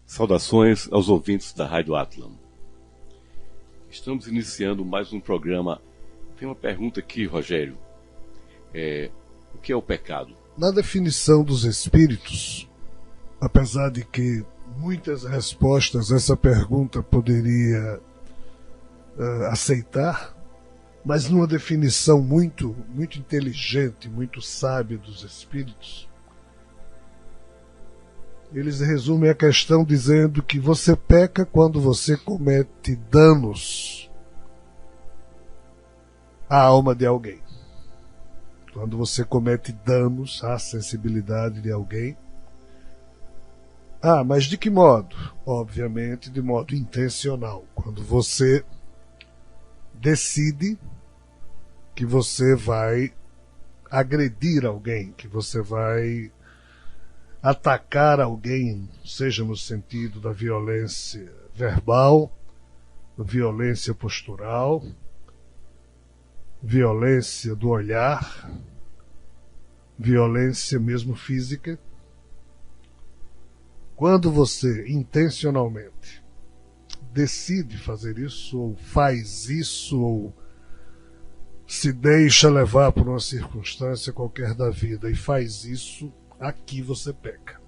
Saudações aos ouvintes da Rádio Atlan. Estamos iniciando mais um programa. Tem uma pergunta aqui, Rogério. O que é o pecado? Na definição dos espíritos, apesar de que muitas respostas essa pergunta poderia aceitar, mas numa definição muito inteligente, muito sábia dos espíritos, eles resumem a questão dizendo que você peca quando você comete danos à alma de alguém. Quando você comete danos à sensibilidade de alguém. Mas de que modo? Obviamente de modo intencional. Quando você decide que você vai agredir alguém, que você vai atacar alguém, seja no sentido da violência verbal, violência postural, violência do olhar, violência mesmo física. Quando você intencionalmente decide fazer isso, ou faz isso, ou se deixa levar por uma circunstância qualquer da vida e faz isso, aqui você peca.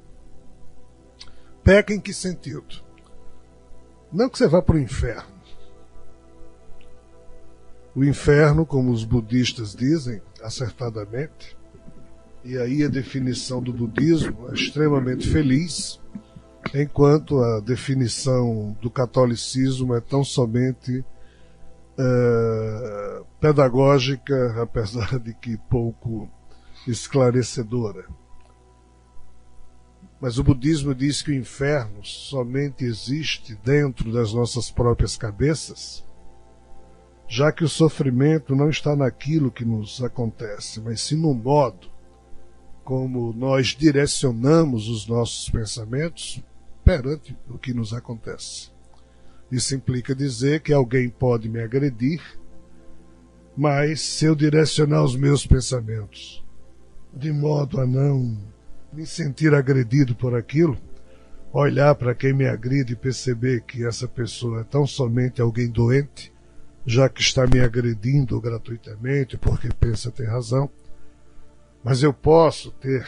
Peca em que sentido? Não que você vá para o inferno. O inferno, como os budistas dizem, acertadamente, e aí a definição do budismo é extremamente feliz, enquanto a definição do catolicismo é tão somente pedagógica, apesar de que pouco esclarecedora. Mas o budismo diz que o inferno somente existe dentro das nossas próprias cabeças, já que o sofrimento não está naquilo que nos acontece, mas sim no modo como nós direcionamos os nossos pensamentos perante o que nos acontece. Isso implica dizer que alguém pode me agredir, mas se eu direcionar os meus pensamentos de modo a não me sentir agredido por aquilo, olhar para quem me agride e perceber que essa pessoa é tão somente alguém doente, já que está me agredindo gratuitamente porque pensa ter razão, mas eu posso ter,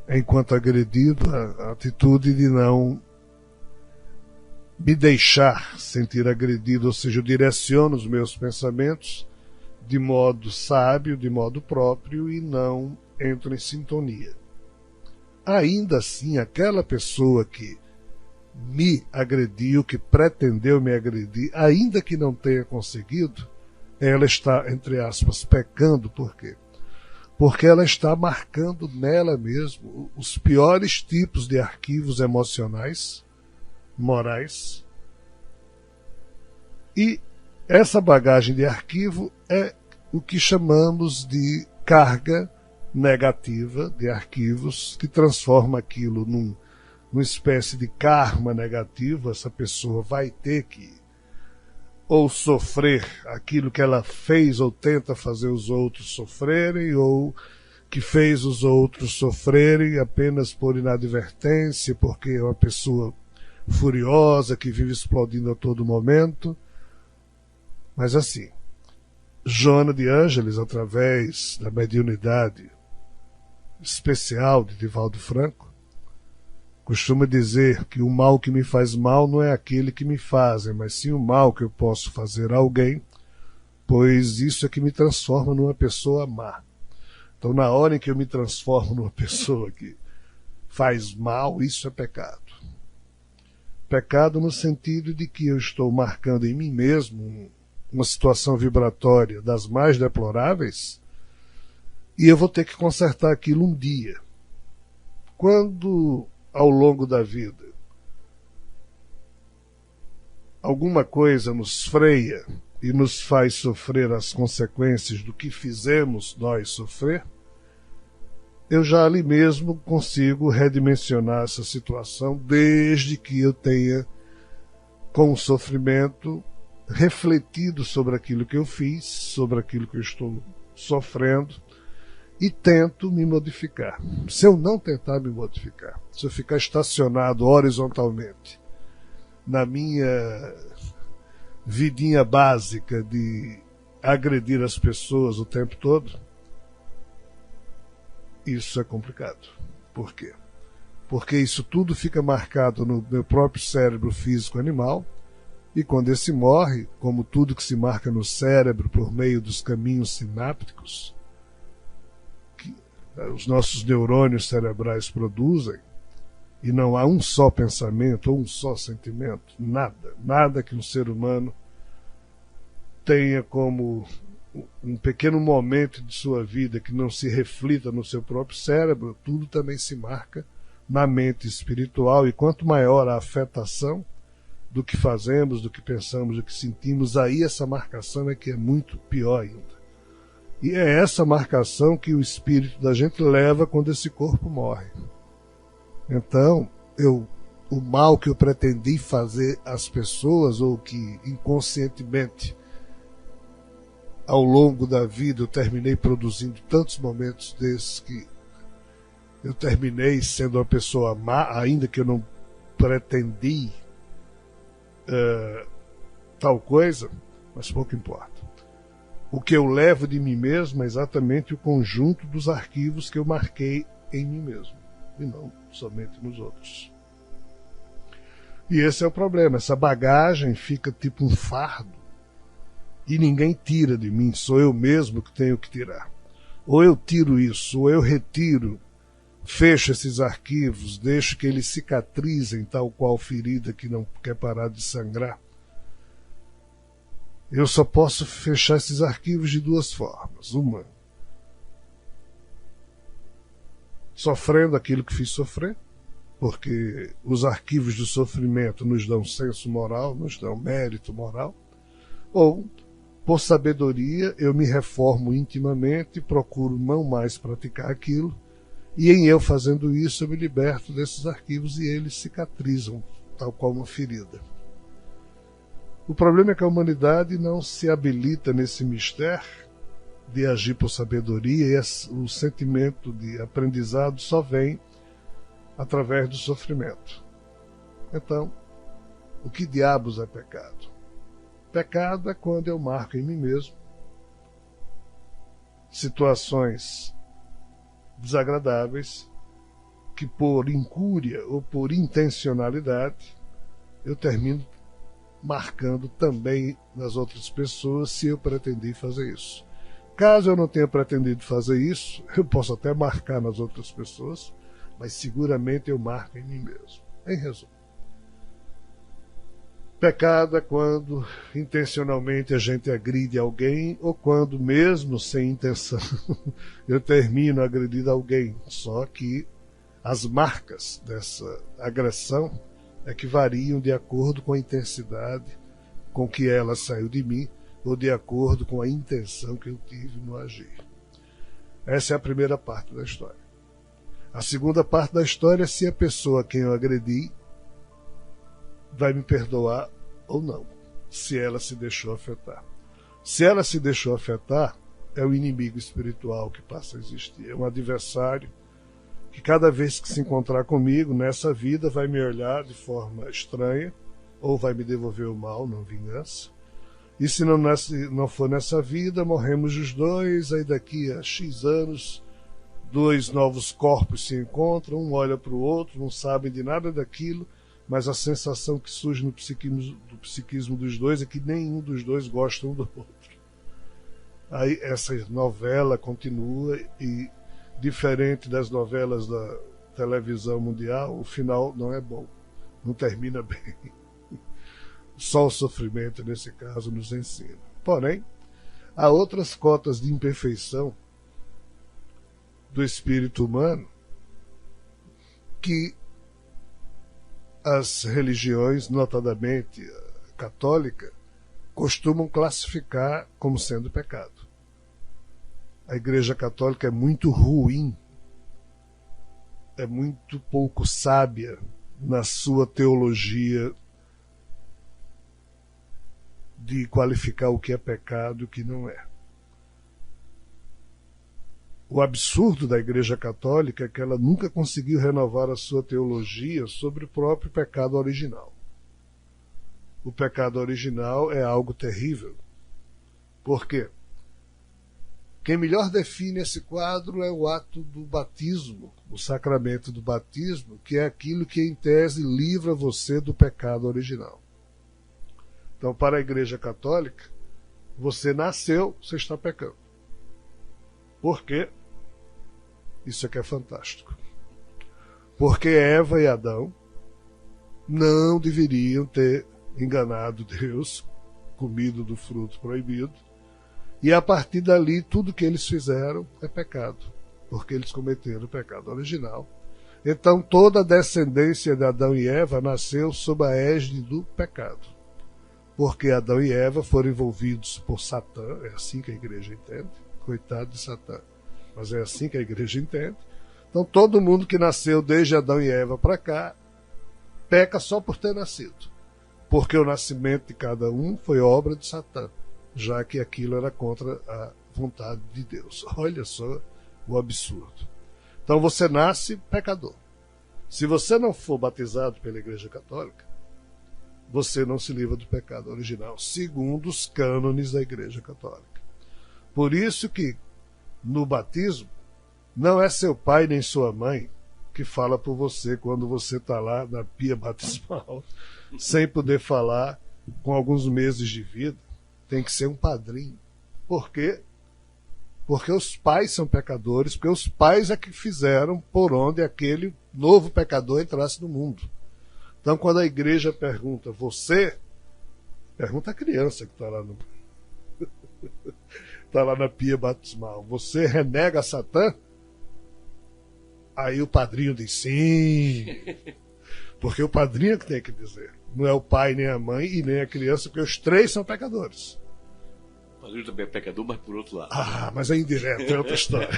enquanto agredido, a atitude de não me deixar sentir agredido, ou seja, eu direciono os meus pensamentos de modo sábio, de modo próprio e não entro em sintonia. Ainda assim, aquela pessoa que me agrediu, que pretendeu me agredir, ainda que não tenha conseguido, ela está, entre aspas, pecando. Por quê? Porque ela está marcando nela mesmo os piores tipos de arquivos emocionais, morais. E essa bagagem de arquivo é o que chamamos de carga negativa de arquivos, que transforma aquilo numa espécie de karma negativo. Essa pessoa vai ter que ou sofrer aquilo que ela fez ou tenta fazer os outros sofrerem, ou que fez os outros sofrerem apenas por inadvertência, porque é uma pessoa furiosa que vive explodindo a todo momento. Mas assim, Joana de Ângeles, através da mediunidade especial de Divaldo Franco, costuma dizer que o mal que me faz mal não é aquele que me fazem, mas sim o mal que eu posso fazer a alguém, pois isso é que me transforma numa pessoa má. Então, na hora em que eu me transformo numa pessoa que faz mal, isso é pecado. Pecado no sentido de que eu estou marcando em mim mesmo uma situação vibratória das mais deploráveis, e eu vou ter que consertar aquilo um dia. Quando, ao longo da vida, alguma coisa nos freia e nos faz sofrer as consequências do que fizemos nós sofrer, eu já ali mesmo consigo redimensionar essa situação, desde que eu tenha, com o sofrimento, refletido sobre aquilo que eu fiz, sobre aquilo que eu estou sofrendo, e tento me modificar. Se eu não tentar me modificar, se eu ficar estacionado horizontalmente na minha vidinha básica de agredir as pessoas o tempo todo, isso é complicado. Por quê? Porque isso tudo fica marcado no meu próprio cérebro físico animal, e quando esse morre, como tudo que se marca no cérebro por meio dos caminhos sinápticos que os nossos neurônios cerebrais produzem, e não há um só pensamento ou um só sentimento, nada que um ser humano tenha como um pequeno momento de sua vida que não se reflita no seu próprio cérebro, tudo também se marca na mente espiritual, e quanto maior a afetação do que fazemos, do que pensamos, do que sentimos, aí essa marcação é que é muito pior ainda. E é essa marcação que o espírito da gente leva quando esse corpo morre. Então, o mal que eu pretendi fazer às pessoas, ou que inconscientemente ao longo da vida eu terminei produzindo tantos momentos desses, que eu terminei sendo uma pessoa má, ainda que eu não pretendi tal coisa, mas pouco importa. O que eu levo de mim mesmo é exatamente o conjunto dos arquivos que eu marquei em mim mesmo, e não somente nos outros. E esse é o problema, essa bagagem fica tipo um fardo, e ninguém tira de mim, sou eu mesmo que tenho que tirar. Ou eu tiro isso, ou eu retiro, fecho esses arquivos, deixo que eles cicatrizem tal qual ferida que não quer parar de sangrar. Eu só posso fechar esses arquivos de duas formas. Uma, sofrendo aquilo que fiz sofrer, porque os arquivos do sofrimento nos dão senso moral, nos dão mérito moral. Ou, por sabedoria, eu me reformo intimamente, procuro não mais praticar aquilo, e em eu fazendo isso eu me liberto desses arquivos e eles cicatrizam, tal qual uma ferida. O problema é que a humanidade não se habilita nesse mistério de agir por sabedoria, e o sentimento de aprendizado só vem através do sofrimento. Então, o que diabos é pecado? Pecado é quando eu marco em mim mesmo situações desagradáveis que, por incúria ou por intencionalidade, eu termino marcando também nas outras pessoas, se eu pretendi fazer isso. Caso eu não tenha pretendido fazer isso, eu posso até marcar nas outras pessoas, mas seguramente eu marco em mim mesmo. Em resumo, pecado é quando intencionalmente a gente agride alguém, ou quando, mesmo sem intenção, eu termino agredindo alguém. Só que as marcas dessa agressão é que variam de acordo com a intensidade com que ela saiu de mim, ou de acordo com a intenção que eu tive no agir. Essa é a primeira parte da história. A segunda parte da história é se a pessoa a quem eu agredi vai me perdoar ou não, se ela se deixou afetar. Se ela se deixou afetar, é o inimigo espiritual que passa a existir, é um adversário que cada vez que se encontrar comigo nessa vida vai me olhar de forma estranha, ou vai me devolver o mal, não vingança. E se não for nessa vida, morremos os dois, aí daqui a X anos, dois novos corpos se encontram, um olha para o outro, não sabem de nada daquilo, mas a sensação que surge no psiquismo dos dois é que nenhum dos dois gosta um do outro. Aí essa novela continua, e diferente das novelas da televisão mundial, o final não é bom, não termina bem. Só o sofrimento, nesse caso, nos ensina. Porém, há outras cotas de imperfeição do espírito humano que as religiões, notadamente a católica, costumam classificar como sendo pecado. A Igreja Católica é muito ruim, é muito pouco sábia na sua teologia de qualificar o que é pecado e o que não é. O absurdo da Igreja Católica é que ela nunca conseguiu renovar a sua teologia sobre o próprio pecado original. O pecado original é algo terrível. Por quê? Quem melhor define esse quadro é o ato do batismo, o sacramento do batismo, que é aquilo que, em tese, livra você do pecado original. Então, para a Igreja Católica, você nasceu, você está pecando. Por quê? Isso aqui é fantástico. Porque Eva e Adão não deveriam ter enganado Deus, comido do fruto proibido, e a partir dali tudo que eles fizeram é pecado, porque eles cometeram o pecado original. Então toda a descendência de Adão e Eva nasceu sob a égide do pecado, porque Adão e Eva foram envolvidos por Satã, é assim que a igreja entende, coitado de Satã, mas é assim que a igreja entende. Então todo mundo que nasceu desde Adão e Eva para cá peca só por ter nascido, porque o nascimento de cada um foi obra de Satã, já que aquilo era contra a vontade de Deus. Olha só o absurdo. Então você nasce pecador. Se você não for batizado pela Igreja Católica, você não se livra do pecado original, segundo os cânones da Igreja Católica. Por isso que no batismo não é seu pai nem sua mãe que fala por você quando você está lá na pia batismal, sem poder falar, com alguns meses de vida. Tem que ser um padrinho. Por quê? Porque os pais são pecadores, porque os pais é que fizeram por onde aquele novo pecador entrasse no mundo. Então, quando a igreja pergunta, você, pergunta a criança que está lá no tá lá na pia batismal, você renega Satã? Aí o padrinho diz sim, porque o padrinho é que tem que dizer. Não é o pai, nem a mãe e nem a criança, porque os três são pecadores. O padrinho também é pecador, mas por outro lado. Ah, mas é indireto, é outra história.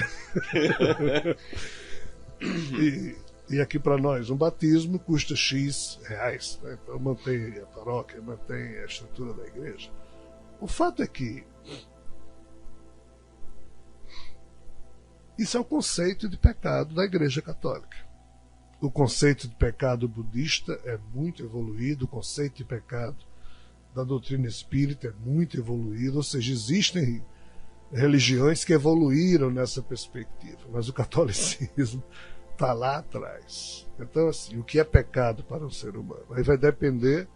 E aqui para nós, um batismo custa X reais. Né? Então mantém a paróquia, mantém a estrutura da igreja. O fato é que isso é o conceito de pecado da Igreja Católica. O conceito de pecado budista é muito evoluído, o conceito de pecado da doutrina espírita é muito evoluído, ou seja, existem religiões que evoluíram nessa perspectiva, mas o catolicismo está lá atrás. Então, assim, o que é pecado para um ser humano? Aí vai depender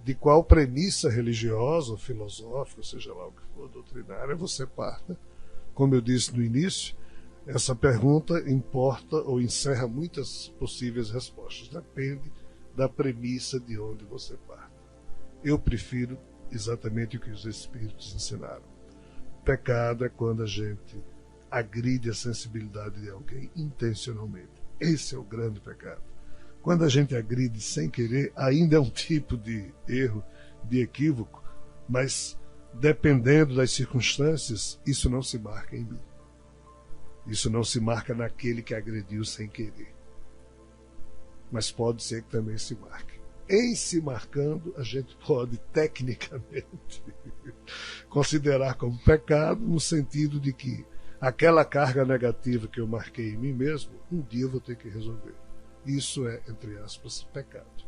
de qual premissa religiosa ou filosófica, seja lá o que for, doutrinária, você parta. Como eu disse no início, essa pergunta importa ou encerra muitas possíveis respostas. Depende da premissa de onde você parte. Eu prefiro exatamente o que os Espíritos ensinaram. Pecado é quando a gente agride a sensibilidade de alguém intencionalmente. Esse é o grande pecado. Quando a gente agride sem querer, ainda é um tipo de erro, de equívoco, mas dependendo das circunstâncias, isso não se marca em mim. Isso não se marca naquele que agrediu sem querer. Mas pode ser que também se marque. Em se marcando, a gente pode, tecnicamente, considerar como pecado, no sentido de que aquela carga negativa que eu marquei em mim mesmo, um dia eu vou ter que resolver. Isso é, entre aspas, pecado.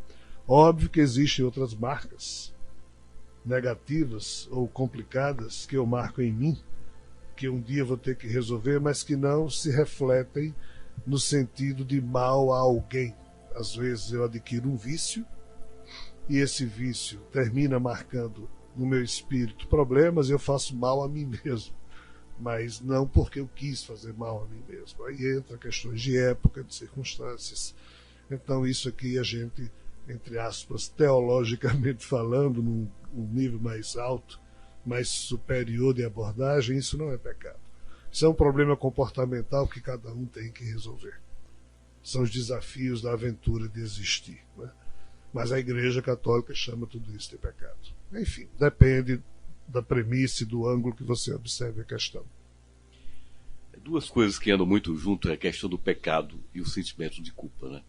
Óbvio que existem outras marcas negativas ou complicadas que eu marco em mim, que um dia eu vou ter que resolver, mas que não se refletem no sentido de mal a alguém. Às vezes eu adquiro um vício, e esse vício termina marcando no meu espírito problemas, e eu faço mal a mim mesmo. Mas não porque eu quis fazer mal a mim mesmo. Aí entra questões de época, de circunstâncias. Então isso aqui a gente, entre aspas, teologicamente falando, num nível mais alto, mais superior de abordagem, isso não é pecado. Isso é um problema comportamental que cada um tem que resolver. São os desafios da aventura de existir. Né? Mas a Igreja Católica chama tudo isso de pecado. Enfim, depende da premissa e do ângulo que você observe a questão. Duas coisas que andam muito junto é a questão do pecado e o sentimento de culpa, né?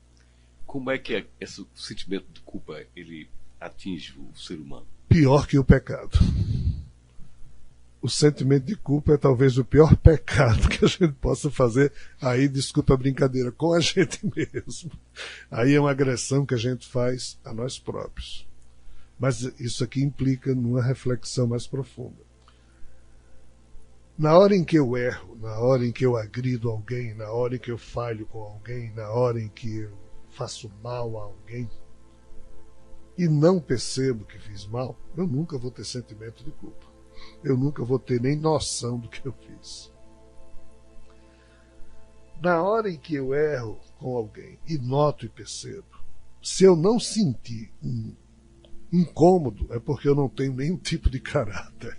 Como é que esse sentimento de culpa ele atinge o ser humano? Pior que o pecado. o sentimento de culpa é talvez o pior pecado que a gente possa fazer. Aí, desculpa a brincadeira, com a gente mesmo. Aí é uma agressão que a gente faz a nós próprios. Mas isso aqui implica numa reflexão mais profunda. Na hora em que eu erro, na hora em que eu agrido alguém, na hora em que eu falho com alguém, na hora em que eu faço mal a alguém, e não percebo que fiz mal, eu nunca vou ter sentimento de culpa. Eu nunca vou ter nem noção do que eu fiz. Na hora em que eu erro com alguém e noto e percebo, se eu não sentir um incômodo, é porque eu não tenho nenhum tipo de caráter.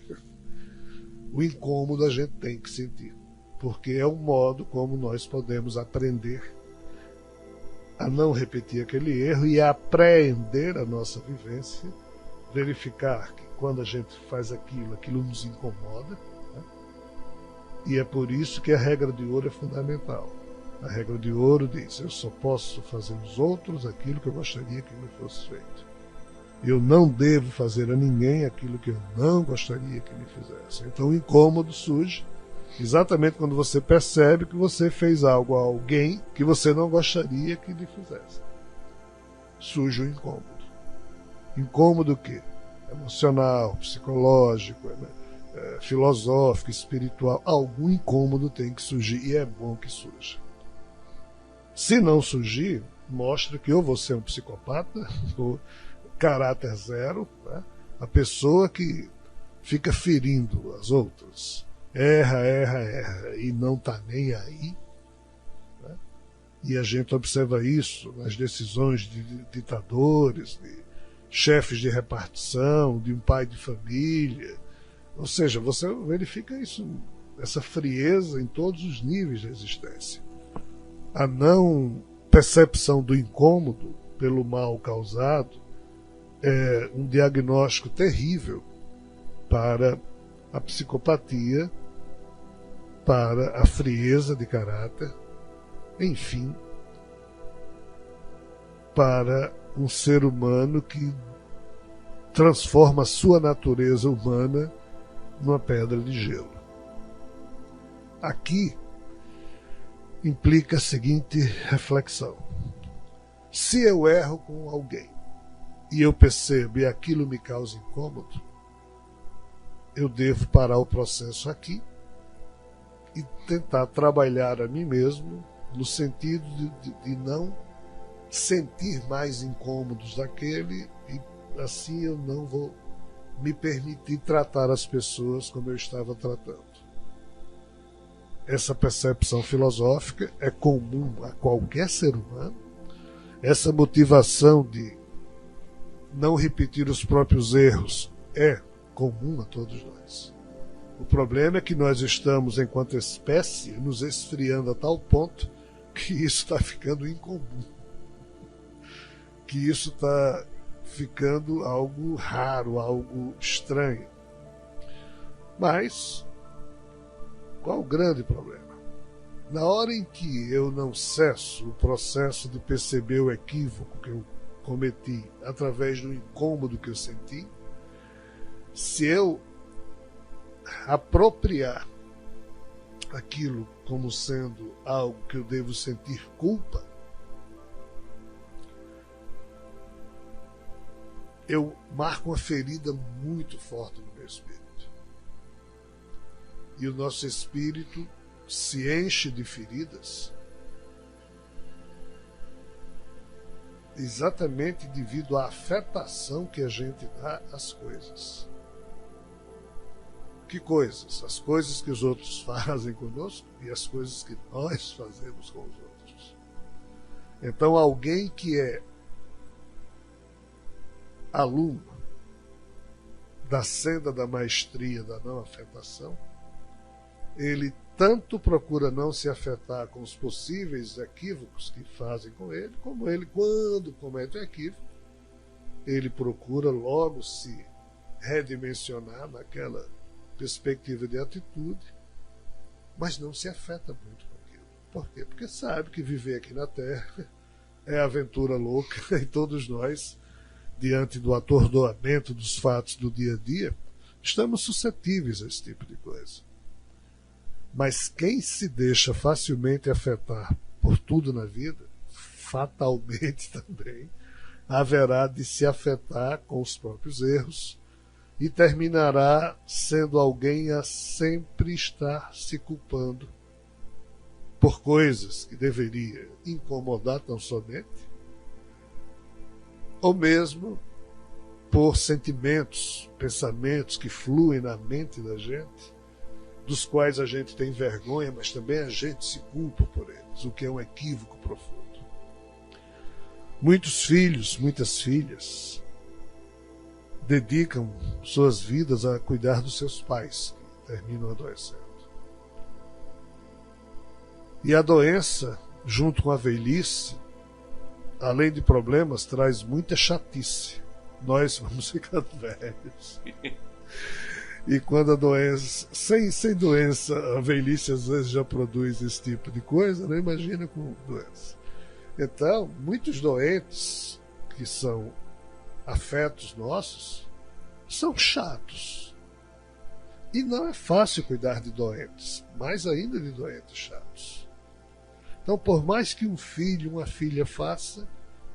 O incômodo a gente tem que sentir, porque é o modo como nós podemos aprender a não repetir aquele erro e a apreender a nossa vivência, verificar que quando a gente faz aquilo, aquilo nos incomoda, né? E é por isso que a regra de ouro é fundamental. A regra de ouro diz: eu só posso fazer aos outros aquilo que eu gostaria que me fosse feito. Eu não devo fazer a ninguém aquilo que eu não gostaria que me fizesse. Então o incômodo surge exatamente quando você percebe que você fez algo a alguém que você não gostaria que lhe fizesse. Surge o incômodo. Incômodo o quê? Emocional, psicológico, filosófico, espiritual. Algum incômodo tem que surgir e é bom que surja. Se não surgir, mostra que ou você é um psicopata, ou caráter zero, né? A pessoa que fica ferindo as outras, erra e não está nem aí, né? E a gente observa isso nas decisões de ditadores, de chefes de repartição, de um pai de família. Ou seja, você verifica isso, essa frieza em todos os níveis da existência. A não percepção do incômodo pelo mal causado é um diagnóstico terrível para a psicopatia, para a frieza de caráter, enfim, para um ser humano que transforma a sua natureza humana numa pedra de gelo. Aqui implica a seguinte reflexão: se eu erro com alguém e eu percebo e aquilo me causa incômodo, eu devo parar o processo aqui e tentar trabalhar a mim mesmo no sentido de não sentir mais incômodos daquele, e assim eu não vou me permitir tratar as pessoas como eu estava tratando. Essa percepção filosófica é comum a qualquer ser humano. Essa motivação de não repetir os próprios erros é comum a todos nós. O problema é que nós estamos, enquanto espécie, nos esfriando a tal ponto que isso está ficando incomum. Que isso está ficando algo raro, algo estranho. Mas qual o grande problema? Na hora em que eu não cesso o processo de perceber o equívoco que eu cometi através do incômodo que eu senti, se eu apropriar aquilo como sendo algo que eu devo sentir culpa, eu marco uma ferida muito forte no meu espírito. E o nosso espírito se enche de feridas exatamente devido à afetação que a gente dá às coisas. Que coisas? As coisas que os outros fazem conosco e as coisas que nós fazemos com os outros. Então, alguém que é aluno da senda da maestria da não afetação, ele tanto procura não se afetar com os possíveis equívocos que fazem com ele, como ele, quando comete o equívoco, ele procura logo se redimensionar naquela perspectiva de atitude, mas não se afeta muito com aquilo. Por quê? Porque sabe que viver aqui na Terra é aventura louca e todos nós, diante do atordoamento dos fatos do dia a dia, Estamos suscetíveis a esse tipo de coisa. Mas quem se deixa facilmente afetar por tudo na vida, fatalmente também haverá de se afetar com os próprios erros e terminará sendo alguém a sempre estar se culpando por coisas que deveria incomodar tão somente, ou mesmo por sentimentos, pensamentos que fluem na mente da gente, dos quais a gente tem vergonha, mas também a gente se culpa por eles, o que é um equívoco profundo. Muitos filhos, muitas filhas dedicam suas vidas a cuidar dos seus pais, que terminam adoecendo. E a doença, junto com a velhice, além de problemas, traz muita chatice. Nós vamos ficando velhos. E quando a doença, sem doença, a velhice às vezes já produz esse tipo de coisa, não imagina com doença. Então, muitos doentes que são afetos nossos são chatos. E não é fácil cuidar de doentes, mais ainda de doentes chatos. Então, por mais que um filho, uma filha faça,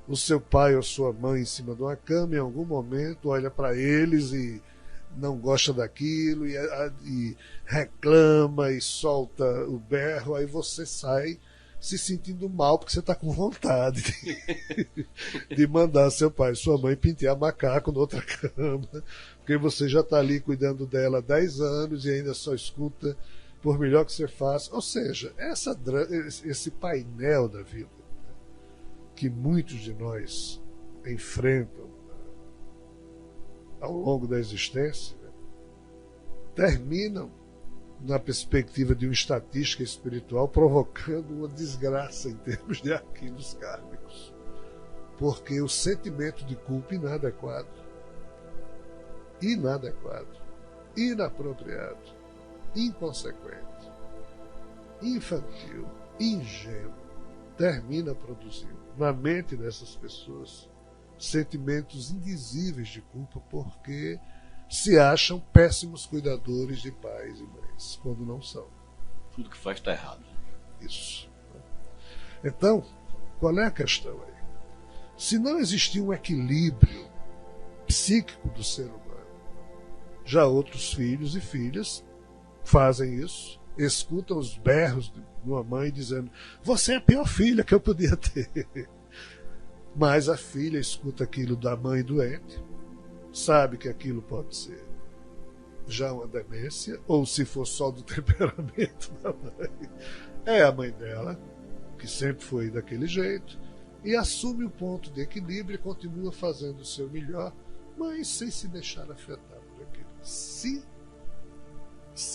o seu pai ou sua mãe em cima de uma cama, em algum momento, olha para eles e não gosta daquilo e reclama e solta o berro, aí você sai se sentindo mal porque você está com vontade de mandar seu pai e sua mãe pentear macaco na outra cama, porque você já está ali cuidando dela há 10 anos e ainda só escuta por melhor que você faça. Ou seja, esse painel da vida que muitos de nós enfrentam ao longo da existência, terminam na perspectiva de uma estatística espiritual, provocando uma desgraça em termos de arquivos kármicos. Porque o sentimento de culpa inadequado, inapropriado, inconsequente, infantil, ingênuo, termina produzindo na mente dessas pessoas sentimentos indizíveis de culpa, porque se acham péssimos cuidadores de pais e mães, quando não são. Tudo que faz está errado. Isso. Então, qual é a questão aí? Se não existir um equilíbrio psíquico do ser humano, já outros filhos e filhas fazem isso, escutam os berros de uma mãe dizendo: você é a pior filha que eu podia ter. Mas a filha escuta aquilo da mãe doente, sabe que aquilo pode ser já uma demência, ou se for só do temperamento da mãe, é a mãe dela, que sempre foi daquele jeito, e assume o ponto de equilíbrio e continua fazendo o seu melhor, mas sem se deixar afetar por aquilo. Se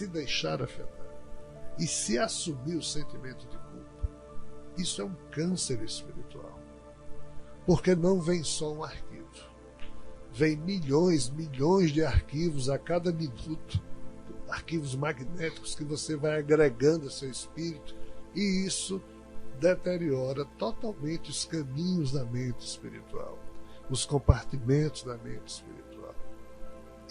deixar afetar e se assumir o sentimento de culpa, isso é um câncer espiritual, porque não vem só um arquivo. Vem milhões de arquivos a cada minuto, arquivos magnéticos que você vai agregando ao seu espírito, e isso deteriora totalmente os caminhos da mente espiritual, os compartimentos da mente espiritual.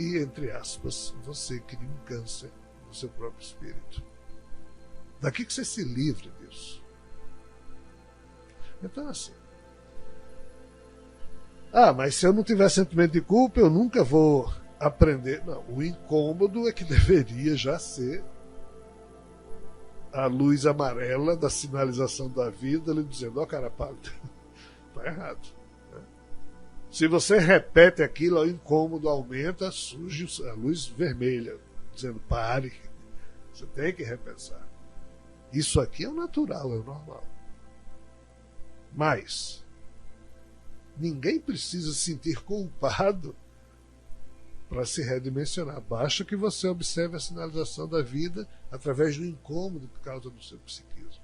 E, entre aspas, você cria um câncer no seu próprio espírito. Daqui que você se livre disso. Então, assim, mas se eu não tiver sentimento de culpa, eu nunca vou aprender. Não, o incômodo é que deveria já ser a luz amarela da sinalização da vida, lhe dizendo: ó, cara pálida, está errado. Né? Se você repete aquilo, o incômodo aumenta, surge a luz vermelha, dizendo: pare, você tem que repensar. Isso aqui é o natural, é o normal. Mas ninguém precisa se sentir culpado para se redimensionar. Basta que você observe a sinalização da vida através do incômodo por causa do seu psiquismo.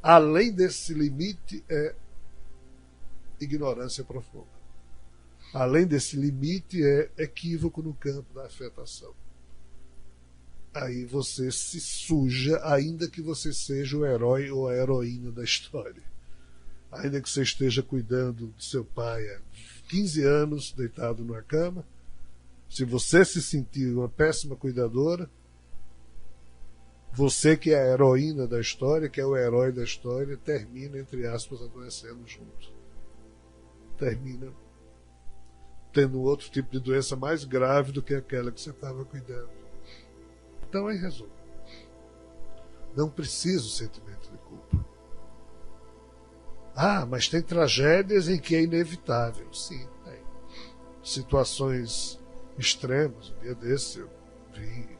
Além desse limite é ignorância profunda. Além desse limite é equívoco no campo da afetação. Aí você se suja, ainda que você seja o herói ou a heroína da história. Ainda que você esteja cuidando de seu pai há 15 anos, deitado numa cama, Se você se sentir uma péssima cuidadora, você que é a heroína da história, que é o herói da história, termina, entre aspas, adoecendo junto. Termina tendo outro tipo de doença mais grave do que aquela que você estava cuidando. Então, em resumo, não precisa o sentimento de culpa. Ah, mas tem tragédias em que é inevitável. Sim, tem. Situações extremas. Um dia desse eu vi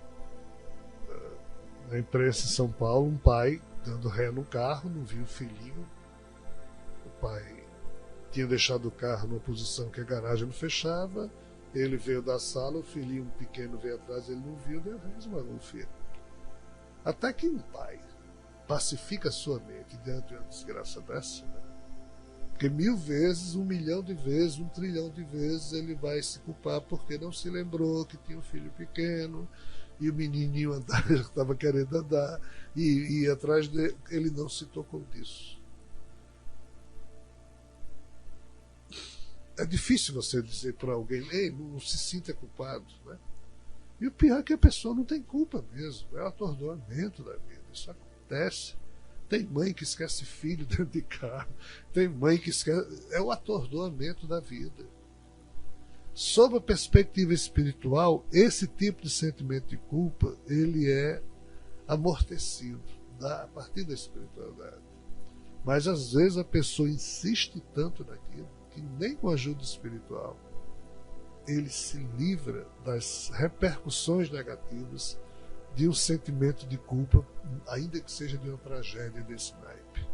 na imprensa em São Paulo um pai dando ré no carro, não viu o filhinho. O pai tinha deixado o carro numa posição que a garagem não fechava, ele veio da sala, o filhinho pequeno veio atrás, ele não viu, deu ré, esmagou o filho. Até que um pai pacifica a sua mente diante de uma desgraça dessa, né? Porque 1000 vezes, 1 milhão de vezes, 1 trilhão de vezes ele vai se culpar porque não se lembrou que tinha um filho pequeno e o menininho estava querendo andar e ia atrás dele, ele não se tocou disso. É difícil você dizer para alguém, ei, não se sinta culpado, né? E o pior é que a pessoa não tem culpa mesmo, é o atordoamento da vida, isso acontece. Tem mãe que esquece filho dentro de carro, tem mãe que esquece, é o atordoamento da vida. Sob a perspectiva espiritual, esse tipo de sentimento de culpa, ele é amortecido a partir da espiritualidade. Mas às vezes a pessoa insiste tanto naquilo que nem com ajuda espiritual ele se livra das repercussões negativas de um sentimento de culpa, ainda que seja de uma tragédia desse naipe.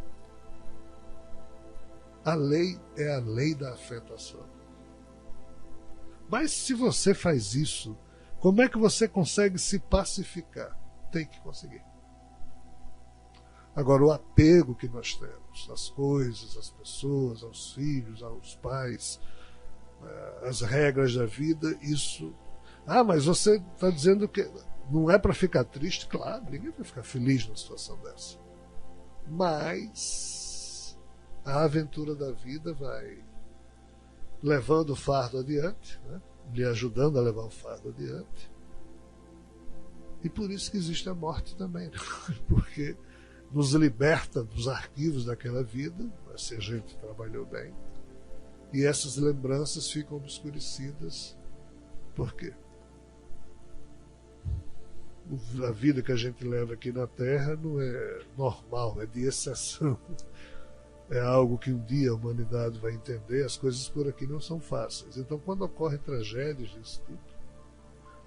A lei é a lei da afetação. Mas se você faz isso, como é que você consegue se pacificar? Tem que conseguir. Agora, o apego que nós temos às coisas, às pessoas, aos filhos, aos pais, às regras da vida, isso... Ah, mas você está dizendo que não é para ficar triste? Claro, ninguém vai ficar feliz numa situação dessa. Mas a aventura da vida vai levando o fardo adiante, né? Lhe ajudando a levar o fardo adiante. E por isso que existe a morte também, né? Porque nos liberta dos arquivos daquela vida, se a gente trabalhou bem, e essas lembranças ficam obscurecidas. Por quê? A vida que a gente leva aqui na Terra não é normal, é de exceção. É algo que um dia a humanidade vai entender, as coisas por aqui não são fáceis. Então, quando ocorrem tragédias desse tipo,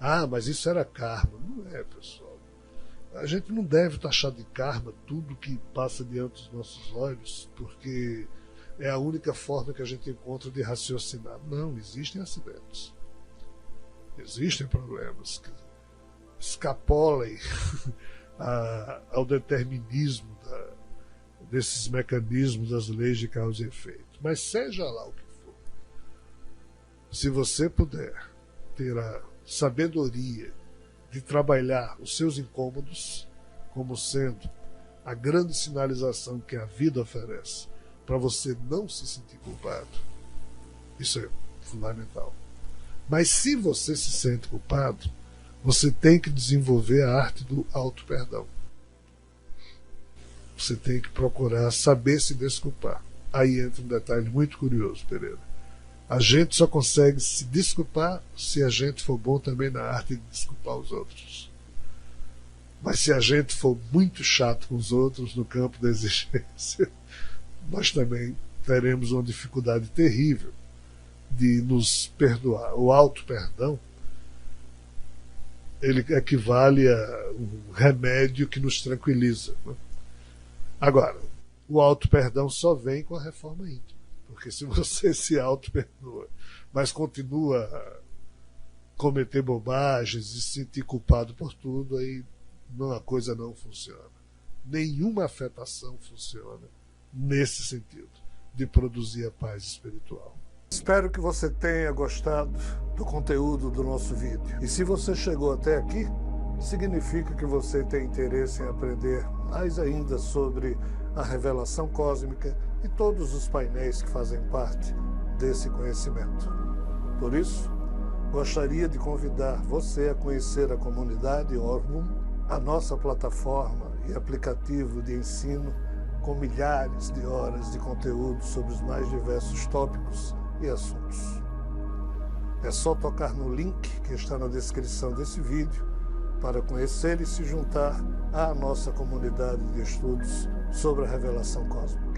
ah, mas isso era karma. Não é, pessoal. A gente não deve taxar de karma tudo que passa diante dos nossos olhos, porque é a única forma que a gente encontra de raciocinar. Não, existem acidentes. Existem problemas que escapolem ao determinismo desses mecanismos das leis de causa e efeito. Mas seja lá o que for, se você puder ter a sabedoria de trabalhar os seus incômodos como sendo a grande sinalização que a vida oferece para você não se sentir culpado, isso é fundamental. Mas se você se sente culpado, você tem que desenvolver a arte do auto-perdão. Você tem que procurar saber se desculpar. Aí entra um detalhe muito curioso, Pereira. A gente só consegue se desculpar se a gente for bom também na arte de desculpar os outros. Mas se a gente for muito chato com os outros no campo da exigência, nós também teremos uma dificuldade terrível de nos perdoar. O auto-perdão, ele equivale a um remédio que nos tranquiliza, né? Agora, o auto-perdão só vem com a reforma íntima. Porque se você se auto-perdoa, mas continua a cometer bobagens e se sentir culpado por tudo, aí a coisa não funciona. Nenhuma afetação funciona nesse sentido, de produzir a paz espiritual. Espero que você tenha gostado do conteúdo do nosso vídeo. E se você chegou até aqui, significa que você tem interesse em aprender mais ainda sobre a revelação cósmica e todos os painéis que fazem parte desse conhecimento. Por isso, gostaria de convidar você a conhecer a comunidade Orbum, a nossa plataforma e aplicativo de ensino com milhares de horas de conteúdo sobre os mais diversos tópicos e assuntos. É só tocar no link que está na descrição desse vídeo para conhecer e se juntar à nossa comunidade de estudos sobre a revelação cósmica.